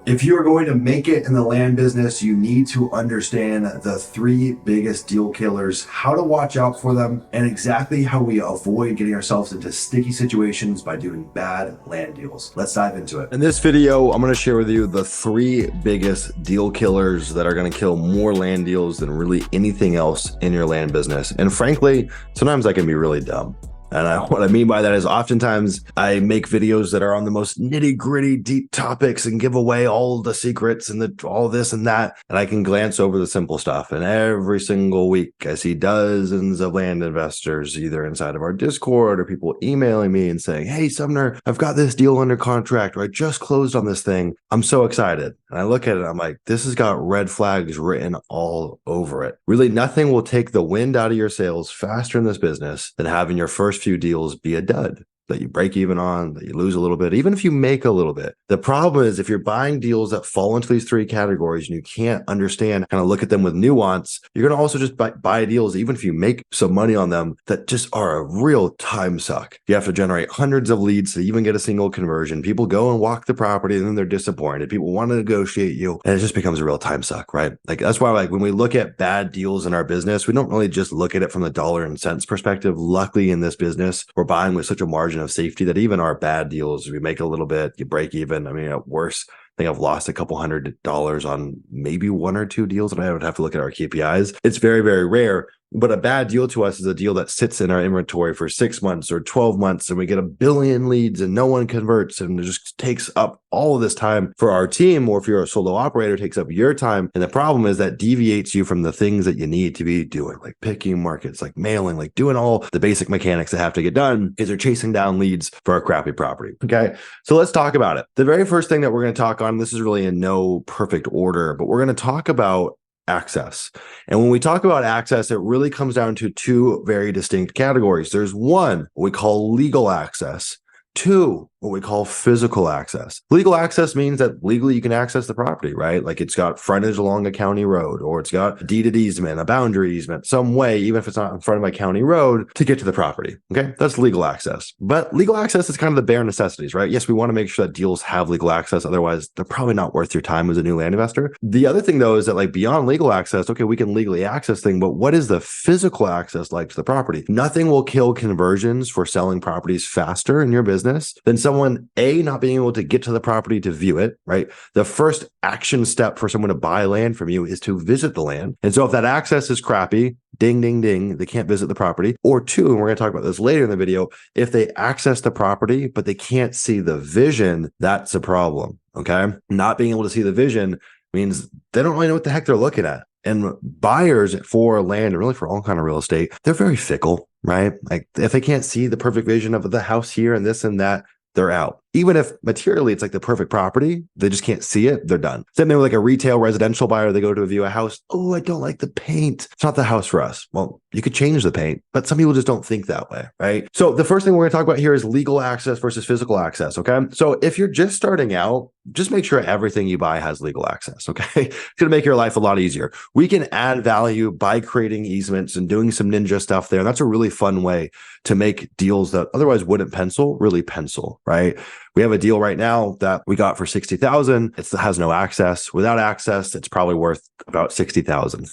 If you are going to make it in the land business, you need to understand the three biggest deal killers, how to watch out for them, and exactly how we avoid getting ourselves into sticky situations by doing bad land deals. Let's dive into it. In this video, I'm going to share with you the three biggest deal killers that are going to kill more land deals than really anything else in your land business. And frankly, sometimes that can be really dumb. And what I mean by that is oftentimes I make videos that are on the most nitty gritty, deep topics and give away all the secrets and all this and that. And I can glance over the simple stuff. And every single week I see dozens of land investors either inside of our Discord or people emailing me and saying, "Hey, Sumner, I've got this deal under contract, or I just closed on this thing. I'm so excited." And I look at it, I'm like, this has got red flags written all over it. Really, nothing will take the wind out of your sails faster in this business than having your first few deals be a dud, that you break even on, that you lose a little bit, even if you make a little bit. The problem is if you're buying deals that fall into these three categories and you can't understand, kind of look at them with nuance, you're going to also just buy deals, even if you make some money on them, that just are a real time suck. You have to generate hundreds of leads to even get a single conversion. People go and walk the property and then they're disappointed. People want to negotiate you and it just becomes a real time suck, right? Like that's why when we look at bad deals in our business, we don't really just look at it from the dollar and cents perspective. Luckily in this business, we're buying with such a margin of safety that even our bad deals, we make a little bit, you break even. I mean, at worst, I think I've lost a couple $100 on maybe one or two deals, and I would have to look at our KPIs. It's very, very rare. But a bad deal to us is a deal that sits in our inventory for 6 months or 12 months, and we get a billion leads and no one converts, and it just takes up all of this time for our team. Or if you're a solo operator, it takes up your time. And the problem is that deviates you from the things that you need to be doing, like picking markets, like mailing, like doing all the basic mechanics that have to get done because you're chasing down leads for a crappy property. Okay, so let's talk about it. The very first thing that we're going to talk on, this is really in no perfect order, but we're going to talk about access. And when we talk about access, it really comes down to two very distinct categories. There's one, what we call legal access. Two, what we call physical access. Legal access means that legally you can access the property, right? Like it's got frontage along a county road, or it's got a deeded easement, a boundary easement, some way, even if it's not in front of my county road, to get to the property. Okay, that's legal access. But legal access is kind of the bare necessities, right? Yes, we want to make sure that deals have legal access. Otherwise, they're probably not worth your time as a new land investor. The other thing though is that like beyond legal access, okay, we can legally access things, but what is the physical access like to the property? Nothing will kill conversions for selling properties faster in your business than someone not being able to get to the property to view it, right? The first action step for someone to buy land from you is to visit the land. And so if that access is crappy, ding, ding, ding, they can't visit the property. Or two, and we're going to talk about this later in the video, if they access the property, but they can't see the vision, that's a problem, okay? Not being able to see the vision means they don't really know what the heck they're looking at. And buyers for land, and really for all kind of real estate, they're very fickle, right? Like if they can't see the perfect vision of the house here and this and that, they're out. Even if materially it's like the perfect property, they just can't see it, they're done. Same thing with like a retail residential buyer, they go to view a house. Oh, I don't like the paint. It's not the house for us. Well, you could change the paint, but some people just don't think that way, right? So the first thing we're going to talk about here is legal access versus physical access, okay? So if you're just starting out, just make sure everything you buy has legal access, okay? It's going to make your life a lot easier. We can add value by creating easements and doing some ninja stuff there. And that's a really fun way to make deals that otherwise wouldn't pencil, really pencil, right? We have a deal right now that we got for 60,000. It has no access. Without access, it's probably worth about 60,000,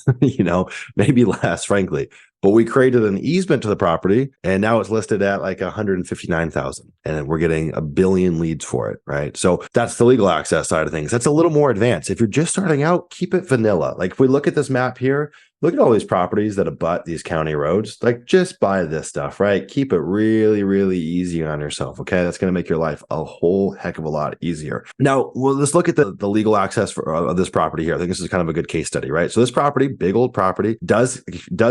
maybe less, frankly. But we created an easement to the property and now it's listed at like 159,000 and we're getting a billion leads for it, right? So that's the legal access side of things. That's a little more advanced. If you're just starting out, keep it vanilla. Like if we look at this map here, look at all these properties that abut these county roads. Like just buy this stuff, right? Keep it really, really easy on yourself. Okay. That's going to make your life a whole heck of a lot easier. Now, well, let's look at the legal access for this property here. I think this is kind of a good case study, right? So this property, big old property, does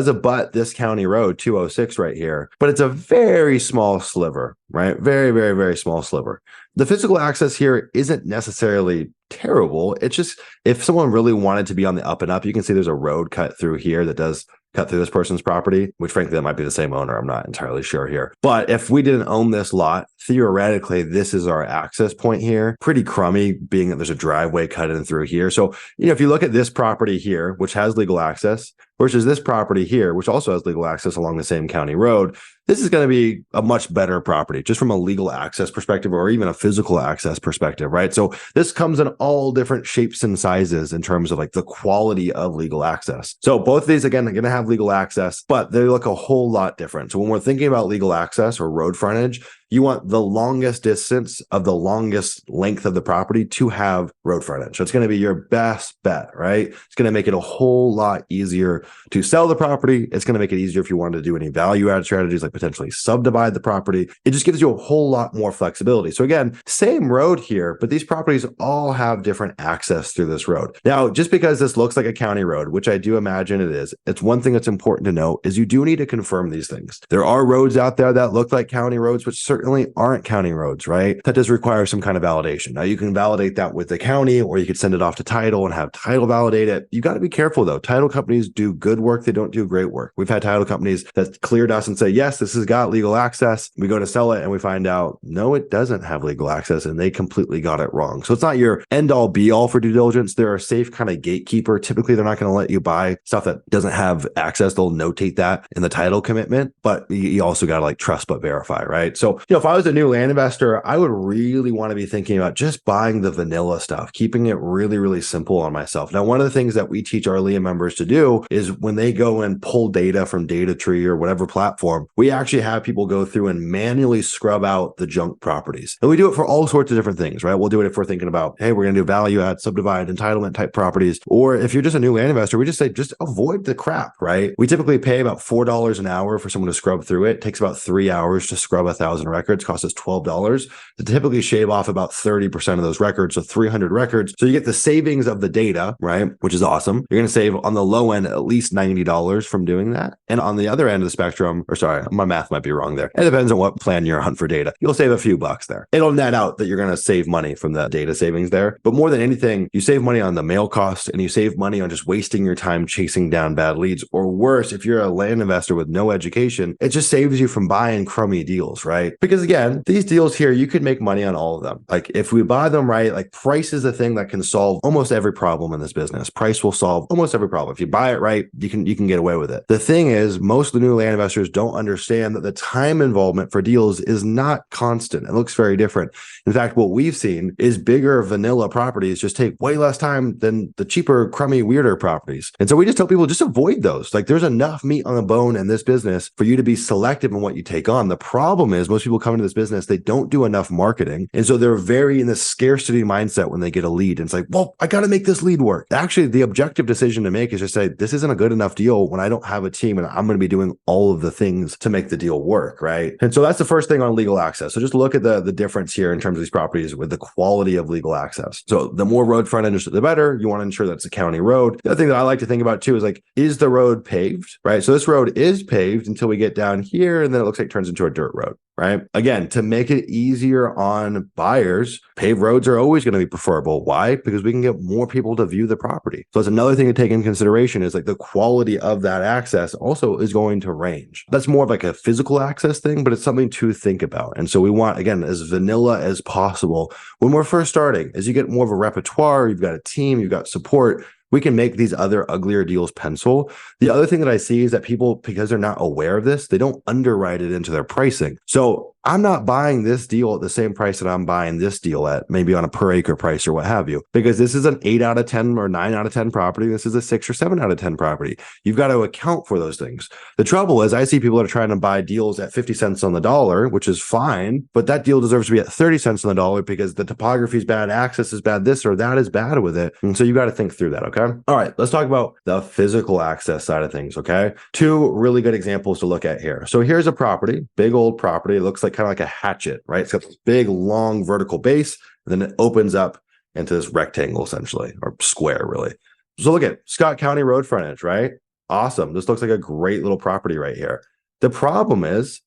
abut this county road 206 right here, but it's a very small sliver, right? Very, very, very small sliver. The physical access here isn't necessarily terrible. It's just if someone really wanted to be on the up and up, you can see there's a road cut through here that does cut through this person's property, which frankly, that might be the same owner. I'm not entirely sure here. But if we didn't own this lot, theoretically, this is our access point here. Pretty crummy, being that there's a driveway cut in through here. So, if you look at this property here, which has legal access, versus this property here, which also has legal access along the same county road. This is going to be a much better property just from a legal access perspective or even a physical access perspective, right? So this comes in all different shapes and sizes in terms of like the quality of legal access. So both of these, again, are going to have legal access, but they look a whole lot different. So when we're thinking about legal access or road frontage, you want the longest distance of the longest length of the property to have road frontage. So it's going to be your best bet, right? It's going to make it a whole lot easier to sell the property. It's going to make it easier if you want to do any value add strategies like potentially subdivide the property. It just gives you a whole lot more flexibility. So again, same road here, but these properties all have different access through this road. Now, just because this looks like a county road, which I do imagine it is, it's one thing that's important to note is you do need to confirm these things. There are roads out there that look like county roads, which certainly aren't county roads, right? That does require some kind of validation. Now you can validate that with the county, or you could send it off to title and have title validate it. You got to be careful though. Title companies do good work. They don't do great work. We've had title companies that cleared us and say, yes, this has got legal access. We go to sell it and we find out, no, it doesn't have legal access, and they completely got it wrong. So it's not your end all be all for due diligence. They're a safe kind of gatekeeper. Typically, they're not going to let you buy stuff that doesn't have access. They'll notate that in the title commitment, but you also got to like trust but verify, right? So, if I was a new land investor, I would really want to be thinking about just buying the vanilla stuff, keeping it really, really simple on myself. Now, one of the things that we teach our LEA members to do is when they go and pull data from DataTree or whatever platform, we actually have people go through and manually scrub out the junk properties. And we do it for all sorts of different things, right? We'll do it if we're thinking about, hey, we're going to do value add, subdivide, entitlement type properties. Or if you're just a new land investor, we just say, just avoid the crap, right? We typically pay about $4 an hour for someone to scrub through it. It takes about 3 hours to scrub 1,000 records, costs us $12 to typically shave off about 30% of those records. So 300 records. So you get the savings of the data, right? Which is awesome. You're going to save on the low end at least $90 from doing that. And on the other end of the spectrum, or sorry, my math might be wrong there. It depends on what plan you're on for data. You'll save a few bucks there. It'll net out that you're going to save money from the data savings there. But more than anything, you save money on the mail cost and you save money on just wasting your time chasing down bad leads. Or worse, if you're a land investor with no education, it just saves you from buying crummy deals, right? Because again, these deals here, you could make money on all of them. Like if we buy them right, like price is the thing that can solve almost every problem in this business. Price will solve almost every problem. If you buy it right, you can get away with it. The thing is, most of the new land investors don't understand that the time involvement for deals is not constant. It looks very different. In fact, what we've seen is bigger vanilla properties just take way less time than the cheaper, crummy, weirder properties. And so we just tell people just avoid those. Like there's enough meat on the bone in this business for you to be selective in what you take on. The problem is most people come into this business, they don't do enough marketing. And so they're very in this scarcity mindset when they get a lead. And it's like, well, I got to make this lead work. Actually, the objective decision to make is just say, this isn't a good enough deal when I don't have a team and I'm going to be doing all of the things to make the deal work, right? And so that's the first thing on legal access. So just look at the difference here in terms of these properties with the quality of legal access. So the more road frontage, the better. You want to ensure that it's a county road. The other thing that I like to think about too is like, is the road paved, right? So this road is paved until we get down here and then it looks like it turns into a dirt road, right? Again, to make it easier on buyers, paved roads are always going to be preferable. Why? Because we can get more people to view the property. So that's another thing to take in consideration is like the quality of that access also is going to range. That's more of like a physical access thing, but it's something to think about. And so we want, again, as vanilla as possible when we're first starting. As you get more of a repertoire, you've got a team, you've got support, we can make these other uglier deals pencil. The other thing that I see is that people, because they're not aware of this, they don't underwrite it into their pricing. So I'm not buying this deal at the same price that I'm buying this deal at, maybe on a per acre price or what have you, because this is an 8 out of 10 or 9 out of 10 property. This is a 6 or 7 out of 10 property. You've got to account for those things. The trouble is I see people that are trying to buy deals at 50 cents on the dollar, which is fine, but that deal deserves to be at 30 cents on the dollar because the topography is bad, access is bad, this or that is bad with it. And so you got to think through that. Okay. All right. Let's talk about the physical access side of things. Okay. 2 really good examples to look at here. So here's a property, big old property. It looks like kind of like a hatchet, right? It's got this big, long vertical base, and then it opens up into this rectangle essentially, or square really. So look at Scott County road frontage, right? Awesome. This looks like a great little property right here. The problem is,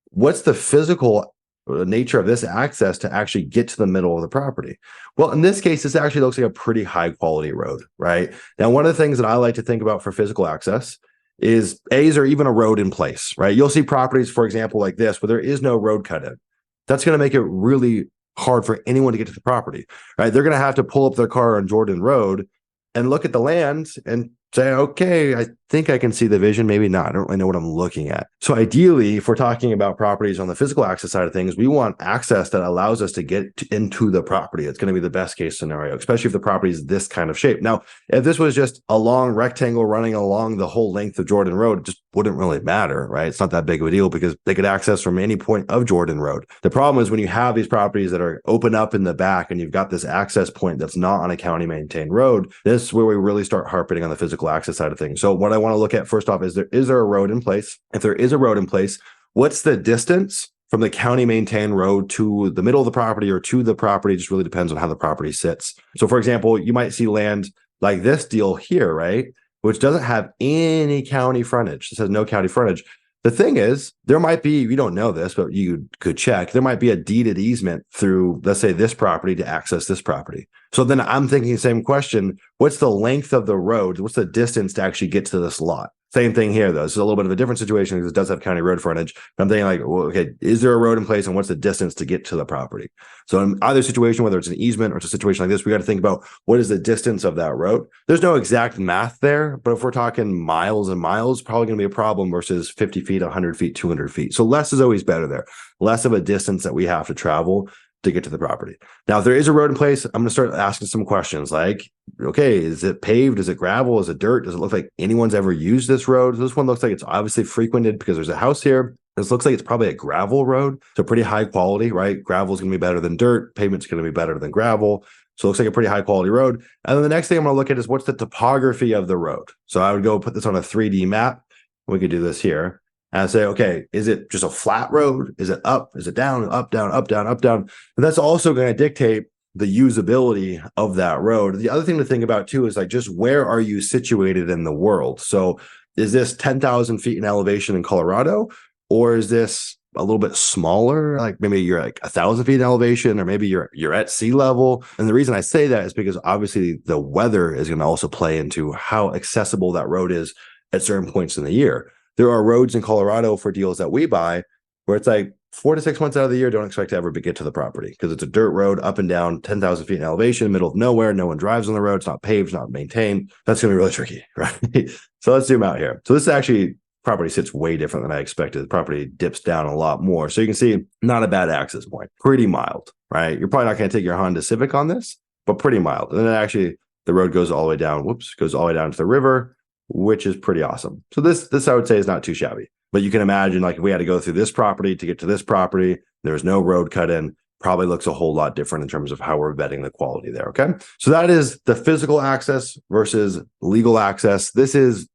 what's the physical nature of this access to actually get to the middle of the property? Well, in this case, this actually looks like a pretty high quality road, right? Now, one of the things that I like to think about for physical access is is there even a road in place, right? You'll see properties, for example, like this, where there is no road cut in. That's going to make it really hard for anyone to get to the property, right? They're going to have to pull up their car on Jordan Road and look at the land and say, okay, I think I can see the vision, maybe not. I don't really know what I'm looking at. So ideally, if we're talking about properties on the physical access side of things, we want access that allows us to get into the property. It's going to be the best case scenario, especially if the property is this kind of shape. Now, if this was just a long rectangle running along the whole length of Jordan Road, it just wouldn't really matter, right? It's not that big of a deal because they could access from any point of Jordan Road. The problem is when you have these properties that are open up in the back and you've got this access point that's not on a county maintained road, this is where we really start harping on the physical access side of things. So what I want to look at first off is there a road in place? If there is a road in place, what's the distance from the county maintained road to the middle of the property or to the property? It just really depends on how the property sits. So for example, you might see land like this deal here, right? Which doesn't have any county frontage. This has no county frontage. The thing is, there might be, you don't know this, but you could check, there might be a deeded easement through, let's say, this property to access this property. So then I'm thinking the same question, what's the length of the road? What's the distance to actually get to this lot? Same thing here, though. This is a little bit of a different situation because it does have county road frontage. But I'm thinking like, well, okay, is there a road in place and what's the distance to get to the property? So in either situation, whether it's an easement or it's a situation like this, we got to think about what is the distance of that road. There's no exact math there, but if we're talking miles and miles, probably going to be a problem versus 50 feet, 100 feet, 200 feet. So less is always better there. Less of a distance that we have to travel to get to the property. Now, if there is a road in place, I'm going to start asking some questions like, okay, is it paved? Is it gravel? Is it dirt? Does it look like anyone's ever used this road? This one looks like it's obviously frequented because there's a house here. This looks like it's probably a gravel road. So pretty high quality, right? Gravel is going to be better than dirt. Pavement's going to be better than gravel. So it looks like a pretty high quality road. And then the next thing I'm going to look at is what's the topography of the road. So I would go put this on a 3D map. We could do this here. And say, okay, is it just a flat road? Is it up? Is it down, up, down, up, down, up, down? And that's also going to dictate the usability of that road. The other thing to think about too is like just where are you situated in the world? So is this 10,000 feet in elevation in Colorado? Or is this a little bit smaller? Like maybe you're like 1,000 feet in elevation, or maybe you're at sea level. And the reason I say that is because obviously the weather is going to also play into how accessible that road is at certain points in the year. There are roads in Colorado for deals that we buy where it's like 4 to 6 months out of the year, don't expect to ever get to the property because it's a dirt road up and down 10,000 feet in elevation, middle of nowhere. No one drives on the road. It's not paved, not maintained. That's going to be really tricky, right? So let's zoom out here. So this actually property sits way different than I expected. The property dips down a lot more. So you can see not a bad access point, pretty mild, right? You're probably not going to take your Honda Civic on this, but pretty mild. And then actually the road goes all the way down, goes all the way down to the river, which is pretty awesome. So this I would say is not too shabby. But you can imagine like if we had to go through this property to get to this property, there's no road cut in, probably looks a whole lot different in terms of how we're vetting the quality there, okay? So that is the physical access versus legal access. This is,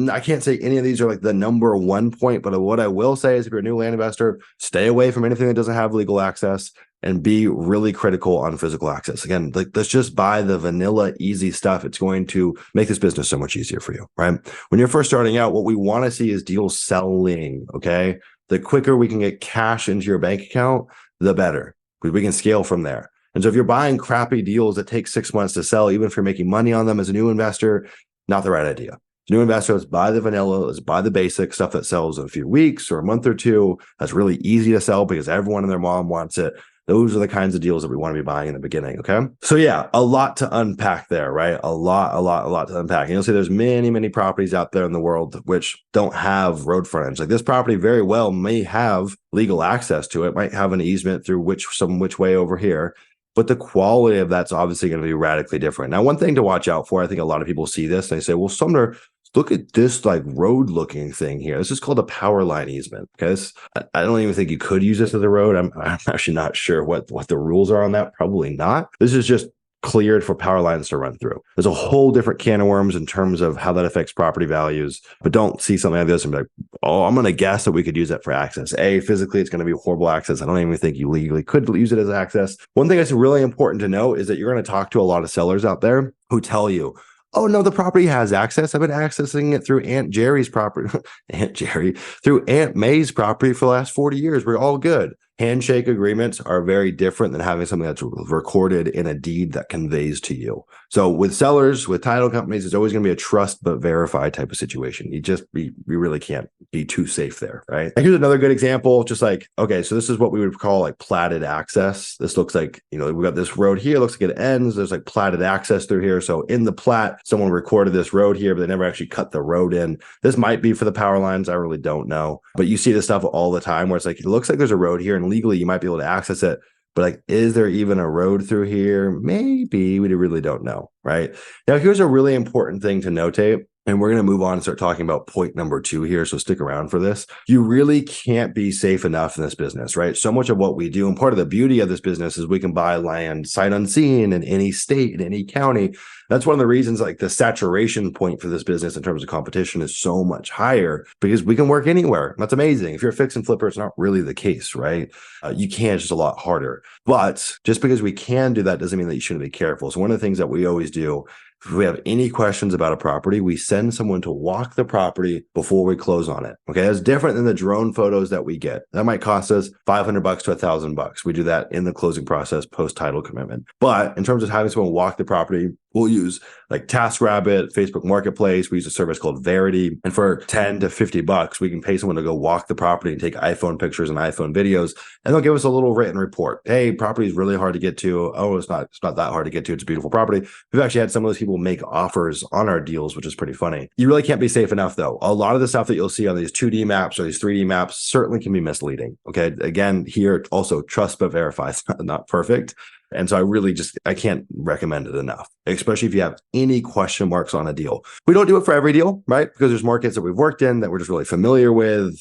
I can't say any of these are like the number one point, but what I will say is if you're a new land investor, stay away from anything that doesn't have legal access and be really critical on physical access. Again, like let's just buy the vanilla easy stuff. It's going to make this business so much easier for you, right? When you're first starting out, what we want to see is deals selling, okay? The quicker we can get cash into your bank account, the better, because we can scale from there. And so if you're buying crappy deals that take 6 months to sell, even if you're making money on them as a new investor, not the right idea. New investors buy the vanilla, let's buy the basic stuff that sells in a few weeks or a month or two. That's really easy to sell because everyone and their mom wants it. Those are the kinds of deals that we want to be buying in the beginning, okay? So yeah, a lot to unpack there, right? A lot to unpack. And you'll see there's many properties out there in the world which don't have road frontage. Like this property very well may have legal access to it, might have an easement through which way over here. But the quality of that's obviously going to be radically different. Now, one thing to watch out for, I think a lot of people see this and they say, well, Sumner, look at this like road looking thing here. This is called a power line easement. Okay. I don't even think you could use this as a road. I'm actually not sure what the rules are on that. Probably not. This is just cleared for power lines to run through. There's a whole different can of worms in terms of how that affects property values, but don't see something like this and be like, oh, I'm going to guess that we could use that for access. Physically, it's going to be horrible access. I don't even think you legally could use it as access. One thing that's really important to know is that you're going to talk to a lot of sellers out there who tell you, oh, no, the property has access. I've been accessing it through Aunt Jerry's property, through Aunt May's property for the last 40 years. We're all good. Handshake agreements are very different than having something that's recorded in a deed that conveys to you. So with sellers, with title companies, it's always going to be a trust but verify type of situation. We really can't be too safe there, right? And here's another good example, just like, okay, so this is what we would call like platted access. This looks like, we got this road here, looks like it ends. There's like platted access through here. So in the plat, someone recorded this road here, but they never actually cut the road in. This might be for the power lines. I really don't know. But you see this stuff all the time where it's like, it looks like there's a road here and legally you might be able to access it. But like, is there even a road through here? Maybe. We really don't know, right? Now, here's a really important thing to notate. And we're going to move on and start talking about point number 2 here. So stick around for this. You really can't be safe enough in this business, right? So much of what we do, and part of the beauty of this business is we can buy land sight unseen in any state, in any county. That's one of the reasons like the saturation point for this business in terms of competition is so much higher because we can work anywhere. That's amazing. If you're a fix and flipper, it's not really the case, right? You can, it's just a lot harder. But just because we can do that doesn't mean that you shouldn't be careful. So one of the things that we always do, if we have any questions about a property, we send someone to walk the property before we close on it. Okay, that's different than the drone photos that we get. That might cost us $500 to $1,000. We do that in the closing process, post title commitment. But in terms of having someone walk the property, we'll use like TaskRabbit, Facebook Marketplace. We use a service called Verity. And for $10 to $50, we can pay someone to go walk the property and take iPhone pictures and iPhone videos. And they'll give us a little written report. Hey, property is really hard to get to. Oh, it's not that hard to get to. It's a beautiful property. We've actually had some of those people make offers on our deals, which is pretty funny. You really can't be safe enough though. A lot of the stuff that you'll see on these 2D maps or these 3D maps certainly can be misleading. Okay. Again, here also trust but verify. It's not perfect. And so I can't recommend it enough, especially if you have any question marks on a deal. We don't do it for every deal, right? Because there's markets that we've worked in that we're just really familiar with.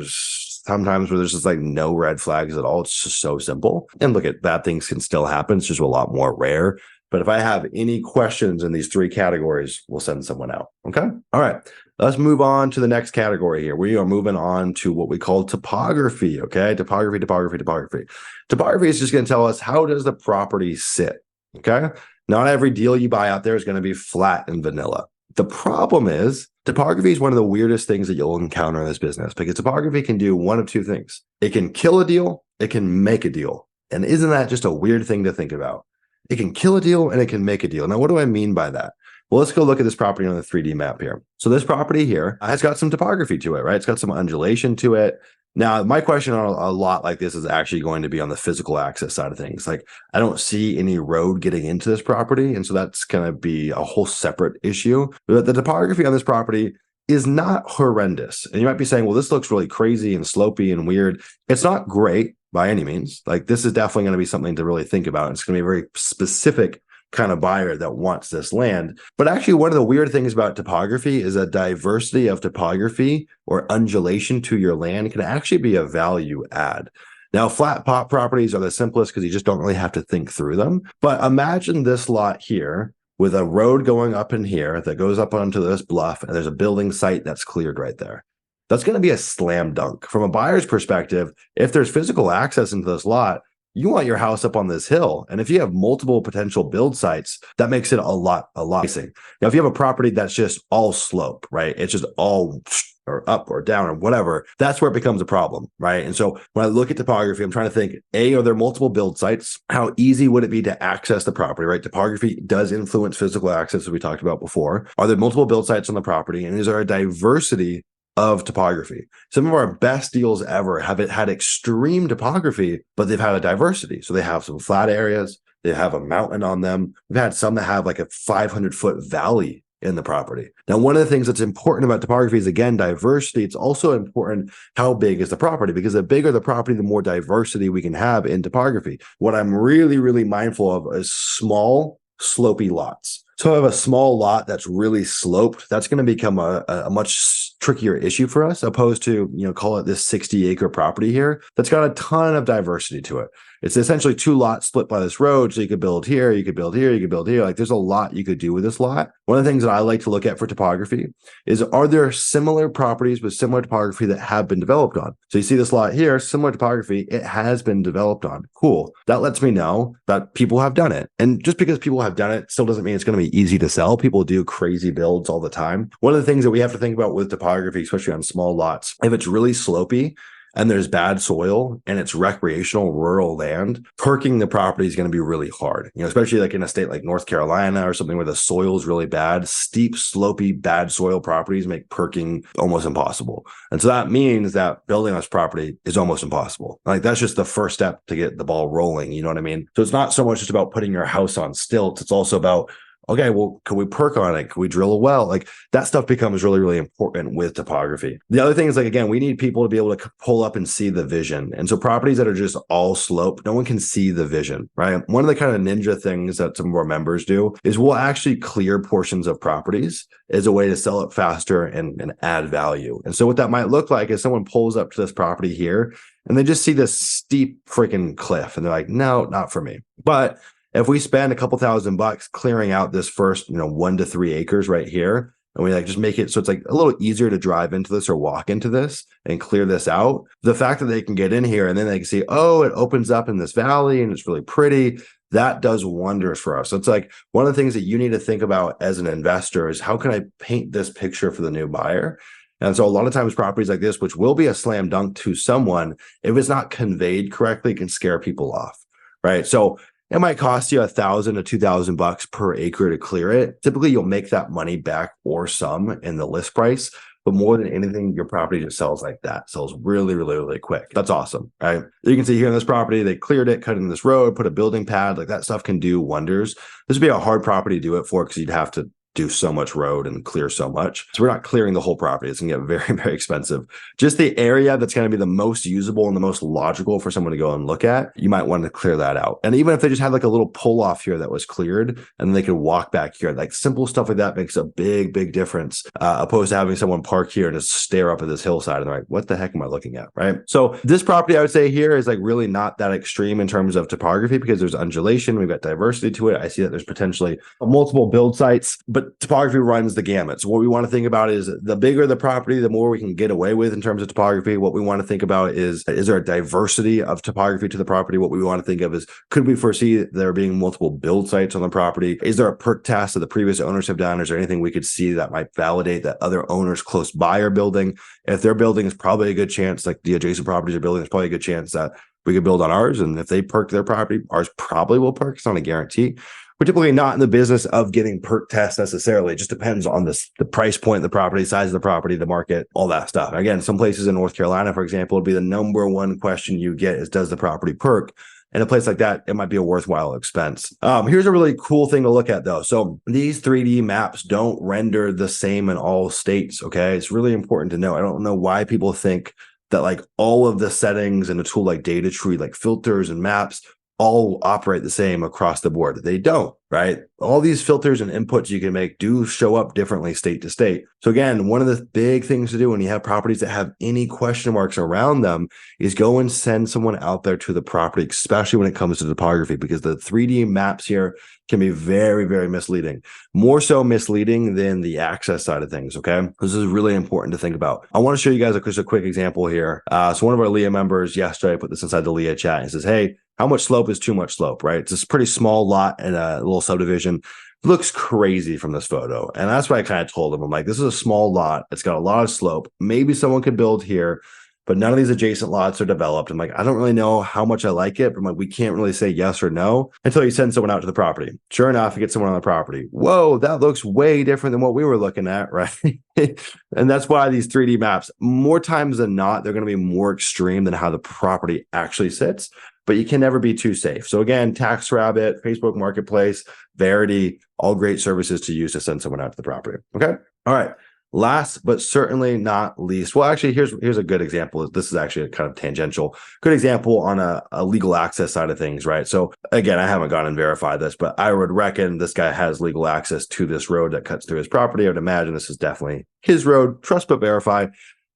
Sometimes where there's just like no red flags at all. It's just so simple. And look at bad things can still happen. It's just a lot more rare. But if I have any questions in these 3 categories, we'll send someone out. Okay. All right. Let's move on to the next category here. We are moving on to what we call topography. Okay. Topography. Topography is just going to tell us how does the property sit. Okay. Not every deal you buy out there is going to be flat and vanilla. The problem is topography is one of the weirdest things that you'll encounter in this business because topography can do one of 2 things. It can kill a deal. It can make a deal. And isn't that just a weird thing to think about? It can kill a deal and it can make a deal. Now, what do I mean by that? Well, let's go look at this property on the 3D map here. So this property here has got some topography to it, right? It's got some undulation to it. Now, my question on a lot like this is actually going to be on the physical access side of things. Like, I don't see any road getting into this property. And so that's going to be a whole separate issue. But the topography on this property is not horrendous. And you might be saying, well, this looks really crazy and slopey and weird. It's not great by any means. Like, this is definitely going to be something to really think about. It's going to be a very specific kind of buyer that wants this land. But actually, one of the weird things about topography is a diversity of topography or undulation to your land can actually be a value add. Now, flat pot properties are the simplest because you just don't really have to think through them. But imagine this lot here with a road going up in here that goes up onto this bluff, and there's a building site that's cleared right there. That's going to be a slam dunk. From a buyer's perspective, if there's physical access into this lot, you want your house up on this hill. And if you have multiple potential build sites, that makes it a lot. Now, if you have a property that's just all slope, right? It's just all or up or down or whatever, that's where it becomes a problem, right? And so when I look at topography, I'm trying to think, are there multiple build sites? How easy would it be to access the property, right? Topography does influence physical access, as we talked about before. Are there multiple build sites on the property? And is there a diversity of topography? Some of our best deals ever have had extreme topography, but they've had a diversity. So they have some flat areas, they have a mountain on them. We've had some that have like a 500-foot valley in the property. Now, one of the things that's important about topography is, again, diversity. It's also important how big is the property, because the bigger the property, the more diversity we can have in topography. What I'm really, really mindful of is small, slopey lots. So I have a small lot that's really sloped. That's going to become a much trickier issue for us, opposed to, call it this 60-acre property here that's got a ton of diversity to it. It's essentially 2 lots split by this road. So you could build here, you could build here, you could build here. Like, there's a lot you could do with this lot. One of the things that I like to look at for topography is, are there similar properties with similar topography that have been developed on? So you see this lot here, similar topography, it has been developed on. Cool. That lets me know that people have done it. And just because people have done it still doesn't mean it's going to be easy to sell. People do crazy builds all the time. One of the things that we have to think about with topography, especially on small lots, if it's really slopey, and there's bad soil and it's recreational rural land, perking the property is going to be really hard. Especially like in a state like North Carolina or something where the soil is really bad. Steep, slopey, bad soil properties make perking almost impossible. And so that means that building on this property is almost impossible. Like that's just the first step to get the ball rolling. You know what I mean? So it's not so much just about putting your house on stilts. It's also about, okay, well, can we perk on it? Can we drill a well? Like that stuff becomes really, really important with topography. The other thing is like, again, we need people to be able to pull up and see the vision. And so properties that are just all slope, no one can see the vision, right? One of the kind of ninja things that some of our members do is we'll actually clear portions of properties as a way to sell it faster and add value. And so what that might look like is someone pulls up to this property here and they just see this steep freaking cliff and they're like, no, not for me. But if we spend a couple $1,000 clearing out this first, 1 to 3 acres right here, and we like just make it so it's like a little easier to drive into this or walk into this and clear this out, the fact that they can get in here and then they can see, oh, it opens up in this valley and it's really pretty, that does wonders for us. So it's like one of the things that you need to think about as an investor is how can I paint this picture for the new buyer? And so a lot of times properties like this, which will be a slam dunk to someone, if it's not conveyed correctly, it can scare people off, right? So it might cost you $1,000 to $2,000 per acre to clear it. Typically, you'll make that money back or some in the list price. But more than anything, your property just sells like that. Sells really, really, really quick. That's awesome, right? You can see here on this property, they cleared it, cut in this road, put a building pad. Like that stuff can do wonders. This would be a hard property to do it for because you'd have to do so much road and clear so much. So we're not clearing the whole property. It's gonna get very, very expensive. Just the area that's gonna be the most usable and the most logical for someone to go and look at, you might want to clear that out. And even if they just had like a little pull off here that was cleared and they could walk back here, like simple stuff like that makes a big, big difference opposed to having someone park here and just stare up at this hillside and they're like, what the heck am I looking at, right? So this property I would say here is like really not that extreme in terms of topography because there's undulation, we've got diversity to it. I see that there's potentially multiple build sites, but topography runs the gamut. So what we want to think about is the bigger the property, the more we can get away with in terms of topography. What we want to think about is there a diversity of topography to the property? What we want to think of is, could we foresee there being multiple build sites on the property? Is there a perk test that the previous owners have done? Is there anything we could see that might validate that other owners close by are building? If they're building, it's probably a good chance, like the adjacent properties are building, it's probably a good chance that we could build on ours. And if they perk their property, ours probably will perk. It's not a guarantee. We're typically not in the business of getting perk tests necessarily. It just depends on the price point, the property, size of the property, the market, all that stuff. Again, some places in North Carolina, for example, would be the number one question you get is, does the property perk? In a place like that, it might be a worthwhile expense. Here's a really cool thing to look at though. So these 3D maps don't render the same in all states, okay? It's really important to know. I don't know why people think that like all of the settings in a tool like Data Tree, like filters and maps, all operate the same across the board. They don't, right? All these filters and inputs you can make do show up differently state to state. So again, one of the big things to do when you have properties that have any question marks around them is go and send someone out there to the property, especially when it comes to topography, because the 3D maps here can be very, very misleading. More so misleading than the access side of things, okay? This is really important to think about. I want to show you guys just a quick example here. So one of our Leah members yesterday put this inside the Leah chat and says, hey, how much slope is too much slope, right? It's a pretty small lot in a little subdivision. It looks crazy from this photo. And that's why I kind of told him, I'm like, this is a small lot. It's got a lot of slope. Maybe someone could build here, but none of these adjacent lots are developed. I'm like, I don't really know how much I like it, but I'm like, we can't really say yes or no until you send someone out to the property. Sure enough, you get someone on the property. Whoa, that looks way different than what we were looking at, right? And that's why these 3D maps, more times than not, they're going to be more extreme than how the property actually sits. But you can never be too safe. So again, TaxRabbit, Facebook Marketplace, Verity, all great services to use to send someone out to the property. Okay. All right. Last but certainly not least, well, actually, here's a good example. This is actually a kind of tangential, good example on a legal access side of things, right? So again, I haven't gone and verified this, but I would reckon this guy has legal access to this road that cuts through his property. I would imagine this is definitely his road. Trust but verify.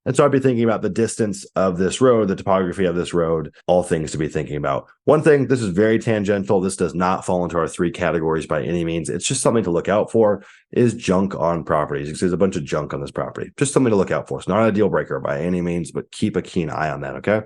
And so I'd be thinking about the distance of this road, the topography of this road, all things to be thinking about. One thing, this is very tangential. This does not fall into our 3 categories by any means. It's just something to look out for is junk on properties. There's a bunch of junk on this property. Just something to look out for. It's not a deal breaker by any means, but keep a keen eye on that, okay?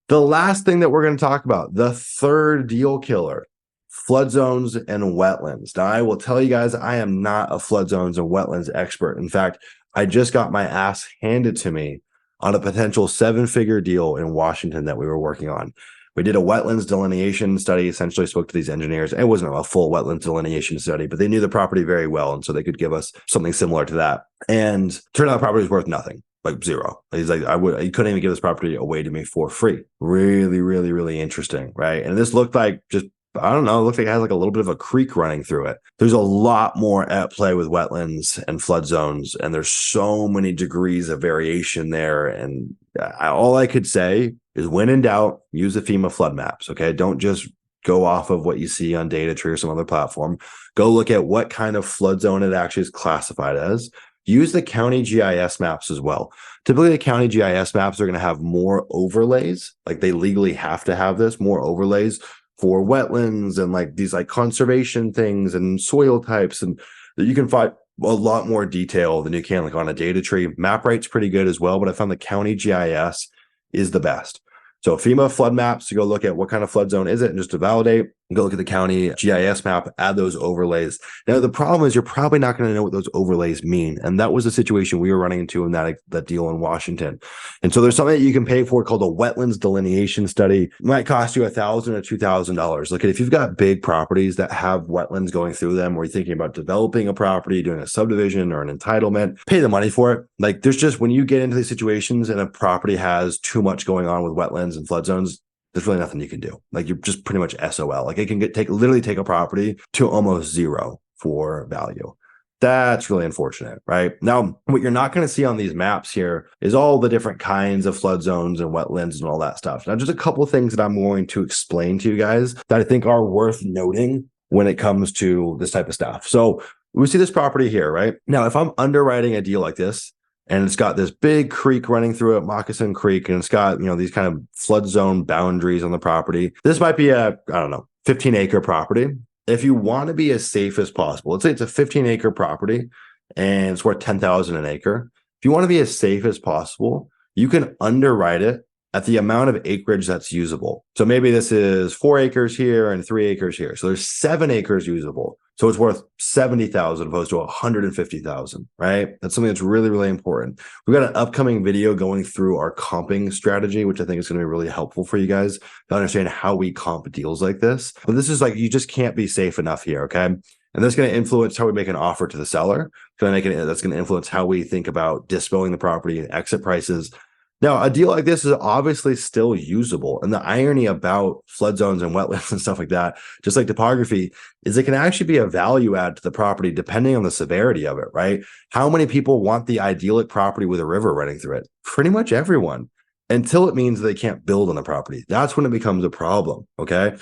The last thing that we're going to talk about, the third deal killer, flood zones and wetlands. Now, I will tell you guys, I am not a flood zones and wetlands expert. In fact, I just got my ass handed to me on a potential 7-figure deal in Washington that we were working on. We did a wetlands delineation study, essentially spoke to these engineers. It wasn't a full wetlands delineation study, but they knew the property very well. And so they could give us something similar to that. And turned out the property was worth nothing, like zero. He's like, you couldn't even give this property away to me for free. Really, really, really interesting, right? And this looked like just, I don't know, it looked like it has like a little bit of a creek running through it. There's a lot more at play with wetlands and flood zones, and there's so many degrees of variation there. And all I could say is when in doubt, use the FEMA flood maps, okay? Don't just go off of what you see on DataTree or some other platform. Go look at what kind of flood zone it actually is classified as. Use the county GIS maps as well. Typically, the county GIS maps are going to have more overlays, like they legally have to have this, more overlays for wetlands and like these like conservation things and soil types, and that you can find a lot more detail than you can like on a DataTree. MapRight's pretty good as well, but I found the county GIS is the best. So FEMA flood maps to go look at what kind of flood zone is it, and just to validate, go look at the county GIS map, add those overlays. Now, the problem is you're probably not going to know what those overlays mean. And that was the situation we were running into in that deal in Washington. And so there's something that you can pay for called a wetlands delineation study. It might cost you $1,000 or $2,000. Look, if you've got big properties that have wetlands going through them, or you're thinking about developing a property, doing a subdivision or an entitlement, pay the money for it. Like there's just, when you get into these situations and a property has too much going on with wetlands and flood zones, there's really nothing you can do. Like you're just pretty much SOL. Like it can literally take a property to almost zero for value. That's really unfortunate, right? Now, what you're not going to see on these maps here is all the different kinds of flood zones and wetlands and all that stuff. Now, just a couple of things that I'm going to explain to you guys that I think are worth noting when it comes to this type of stuff. So we see this property here, right? Now, if I'm underwriting a deal like this, and it's got this big creek running through it, Moccasin Creek, and it's got, these kind of flood zone boundaries on the property. This might be a, 15-acre property. If you want to be as safe as possible, let's say it's a 15-acre property and it's worth $10,000 an acre. If you want to be as safe as possible, you can underwrite it at the amount of acreage that's usable. So maybe this is 4 acres here and 3 acres here. So there's 7 acres usable. So it's worth $70,000 opposed to $150,000, right? That's something that's really, really important. We've got an upcoming video going through our comping strategy, which I think is going to be really helpful for you guys to understand how we comp deals like this. But this is like, you just can't be safe enough here, okay? And that's going to influence how we make an offer to the seller. That's going to influence how we think about disposing the property and exit prices. Now, a deal like this is obviously still usable. And the irony about flood zones and wetlands and stuff like that, just like topography, is it can actually be a value add to the property depending on the severity of it, right? How many people want the idyllic property with a river running through it? Pretty much everyone, until it means they can't build on the property. That's when it becomes a problem, okay?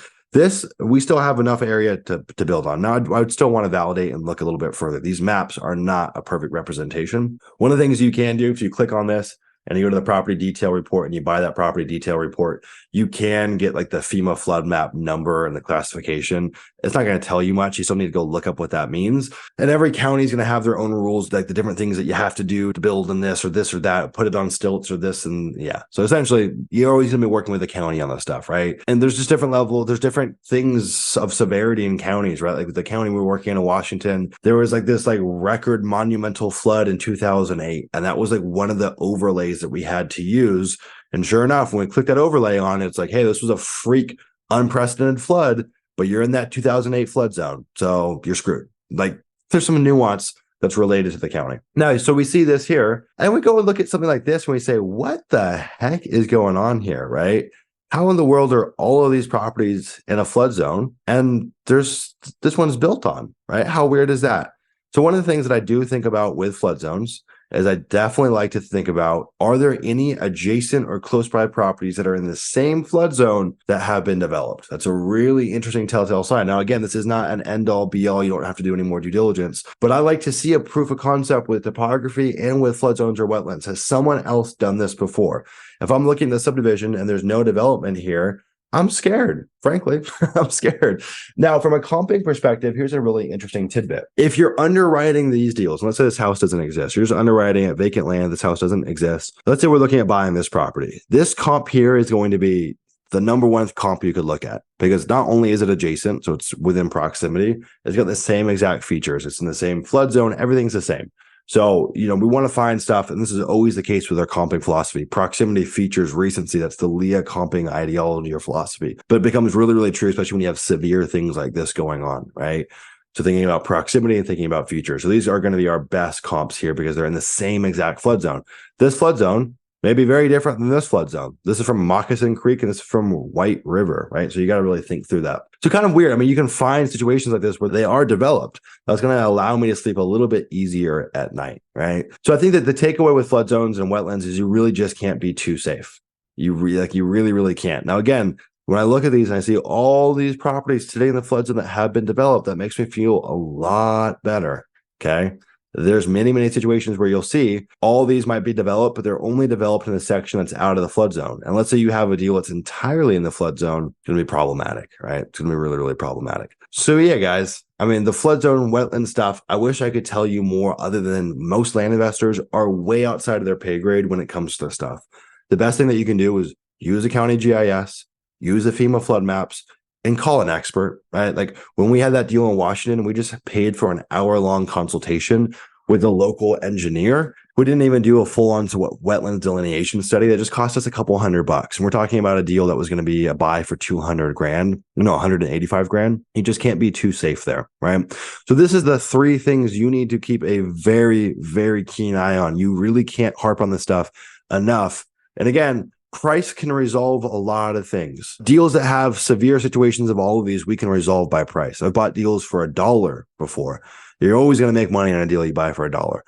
We still have enough area to build on. Now, I would still want to validate and look a little bit further. These maps are not a perfect representation. One of the things you can do, if you click on this, and you go to the property detail report and you buy that property detail report, you can get like the FEMA flood map number and the classification. It's not going to tell you much. You still need to go look up what that means. And every county is going to have their own rules, like the different things that you have to do to build in this or that, put it on stilts or this. And yeah. So essentially, you're always going to be working with the county on this stuff, right? And there's just different levels. There's different things of severity in counties, right? Like the county we were working in Washington, there was like this like record monumental flood in 2008. And that was like one of the overlays that we had to use. And sure enough, when we click that overlay on, it's like, hey, this was a freak unprecedented flood, but you're in that 2008 flood zone. So you're screwed. Like there's some nuance that's related to the county. Now, so we see this here and we go and look at something like this and we say, what the heck is going on here, right? How in the world are all of these properties in a flood zone and this one's built on, right? How weird is that? So one of the things that I do think about with flood zones is I definitely like to think about, are there any adjacent or close by properties that are in the same flood zone that have been developed? That's a really interesting telltale sign. Now, again, this is not an end all be all. You don't have to do any more due diligence, but I like to see a proof of concept with topography and with flood zones or wetlands. Has someone else done this before? If I'm looking at the subdivision and there's no development here, I'm scared, frankly. I'm scared. Now, from a comping perspective, here's a really interesting tidbit. If you're underwriting these deals, let's say this house doesn't exist. You're just underwriting at vacant land. This house doesn't exist. Let's say we're looking at buying this property. This comp here is going to be the number one comp you could look at because not only is it adjacent, so it's within proximity, it's got the same exact features. It's in the same flood zone. Everything's the same. So, we want to find stuff, and this is always the case with our comping philosophy. Proximity, features, recency. That's the Leah comping ideology or philosophy. But it becomes really, really true, especially when you have severe things like this going on, right? So thinking about proximity and thinking about features. So these are going to be our best comps here because they're in the same exact flood zone. This flood zone may be very different than this flood zone. This is from Moccasin Creek and this is from White River, right? So you got to really think through that. So kind of weird. I mean, you can find situations like this where they are developed. That's going to allow me to sleep a little bit easier at night, right? So I think that the takeaway with flood zones and wetlands is you really just can't be too safe. You really, really can't. Now, again, when I look at these and I see all these properties today in the flood zone that have been developed, that makes me feel a lot better, okay? There's many, many situations where you'll see all these might be developed, but they're only developed in a section that's out of the flood zone. And let's say you have a deal that's entirely in the flood zone, it's going to be problematic, right? It's going to be really, really problematic. So yeah, guys, I mean, the flood zone, wetland stuff, I wish I could tell you more other than most land investors are way outside of their pay grade when it comes to this stuff. The best thing that you can do is use a county GIS, use the FEMA flood maps, and call an expert, right? Like when we had that deal in Washington, we just paid for an hour-long consultation with a local engineer. We didn't even do a full-on wetlands delineation study. That just cost us a couple $100. And we're talking about a deal that was going to be a buy for 200 grand, no, 185 grand. You just can't be too safe there, right? So this is the three things you need to keep a very, very keen eye on. You really can't harp on this stuff enough. And again, price can resolve a lot of things. Deals that have severe situations of all of these, we can resolve by price. I've bought deals for $1 before. You're always going to make money on a deal you buy for $1.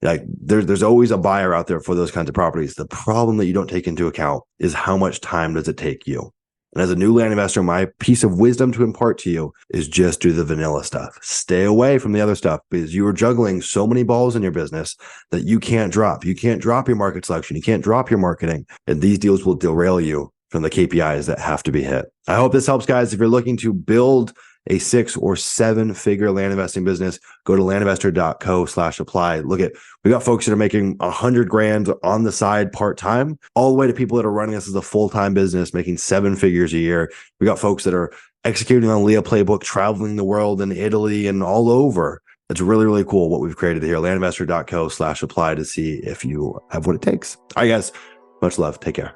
Like there's always a buyer out there for those kinds of properties. The problem that you don't take into account is how much time does it take you? And as a new land investor, my piece of wisdom to impart to you is just do the vanilla stuff. Stay away from the other stuff because you are juggling so many balls in your business that you can't drop. You can't drop your market selection. You can't drop your marketing. And these deals will derail you from the KPIs that have to be hit. I hope this helps, guys. If you're looking to build a 6 or 7 figure land investing business, go to landinvestor.co/apply. Look at, we got folks that are making 100 grand on the side part-time, all the way to people that are running this as a full-time business, making 7 figures a year. We got folks that are executing on Leah playbook, traveling the world in Italy and all over. It's really, really cool what we've created here. Landinvestor.co/apply to see if you have what it takes. All right, guys, much love. Take care.